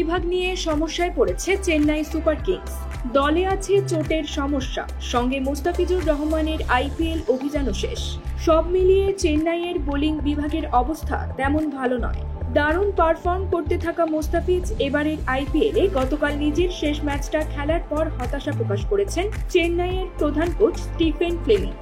বিভাগ নিয়ে সমস্যায় পড়েছে চেন্নাই সুপার কিংস। দলে আছে চোটের সমস্যা, সঙ্গে মুস্তাফিজুর রহমানের আইপিএল অভিযানও শেষ। সব মিলিয়ে চেন্নাইয়ের বোলিং বিভাগের অবস্থা তেমন ভালো নয়। দারুণ পারফর্ম করতে থাকা মুস্তাফিজ এবারের আইপিএলে গতকাল নিজের শেষ ম্যাচটা খেলার পর হতাশা প্রকাশ করেছেন চেন্নাইয়ের প্রধান কোচ স্টিফেন ফ্লেমিং।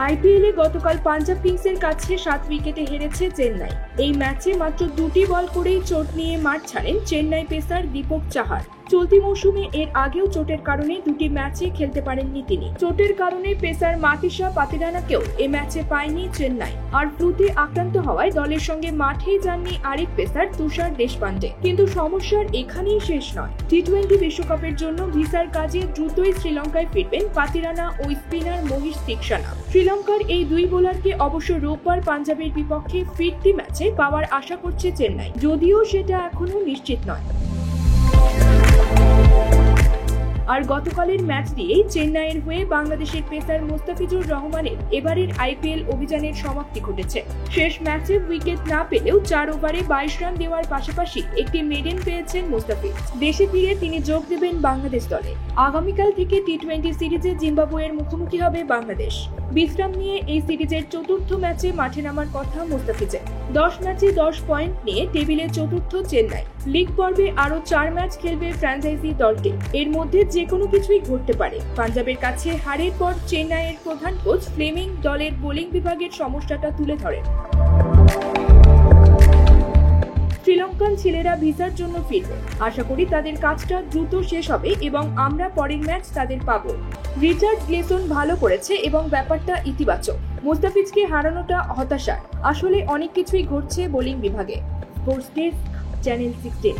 আইপিএলে গতকাল পাঞ্জাব কিংসের কাছে 7 উইকেটে হেরেছে চেন্নাই। এই ম্যাচে মাত্র 2টি বল করেই চোট নিয়ে মাঠ ছাড়েন চেন্নাই পেসার দীপক চাহার। চলতি মৌসুমে এর আগেও চোটের কারণে 2টি ম্যাচে খেলতে পারেননি তিনি। চোটের কারণে পেসার মাতিসা পাতিরানাকেও এ ম্যাচে পায়নি চেন্নাই। আর ফ্লুতে আক্রান্ত হওয়ায় দলের সঙ্গে মাঠেই যাননি আরেক পেসার তুষার দেশপান্ডে। কিন্তু সমস্যার এখানেই শেষ নয়। টি20 বিশ্বকাপের জন্য ভিসার কাজে দ্রুতই শ্রীলঙ্কায় ফিরবেন পাতিরানা ও স্পিনার মহিষ দীক্ষানা। শ্রীলঙ্কার এই দুই বোলারকে অবশ্য রোববার পাঞ্জাবের বিপক্ষে ফিরতি ম্যাচে পাওয়ার আশা করছে চেন্নাই, যদিও সেটা এখনো নিশ্চিত নয়। আর গতকালের ম্যাচ দিয়েই চেন্নাইয়ের হয়ে বাংলাদেশের পেসার মুস্তাফিজুর রহমানের এবারের আইপিএল অভিযানের সমাপ্তি ঘটেছে। শেষ ম্যাচে উইকেট না পেলেও 4 ওভারে 22 রান দেওয়ার পাশাপাশি একটি মেডেন পেয়েছেন মুস্তাফিজ। দেশে ফিরে তিনি যোগ দেবেন বাংলাদেশ দলে। আগামীকাল থেকে টি20 সিরিজে জিম্বাবুয়ের মুখোমুখি হবে বাংলাদেশ। বিশ্রাম নিয়ে এই সিরিজের 4র্থ ম্যাচে মাঠে নামার কথা মুস্তাফিজের। 10 ম্যাচে 10 পয়েন্ট নিয়ে টেবিলে 4র্থ চেন্নাই। লিগ পর্বে আরো 4 ম্যাচ খেলবে ফ্র্যাঞ্চাইজি দলটি। এর মধ্যে যে কোনো কিছুই ঘটতে পারে। পাঞ্জাবের কাছে হারের পর চেন্নাইয়ের প্রধান কোচ ফ্লেমিং দলের বোলিং বিভাগের সমস্যাটা তুলে ধরেন। শ্রীলঙ্কান ছেলেরা ভিসার জন্য ফিরবে। আশা করি তাদের কাজটা দ্রুত শেষ হবে এবং আমরা পরের ম্যাচ তাদের পাবো। রিচার্ড গ্লেসন ভালো করেছে এবং ব্যাপারটা ইতিবাচক। মুস্তাফিজকে হারানোটা হতাশার। আসলে অনেক কিছুই ঘটছে বোলিং বিভাগে। Sports desk, channel 16।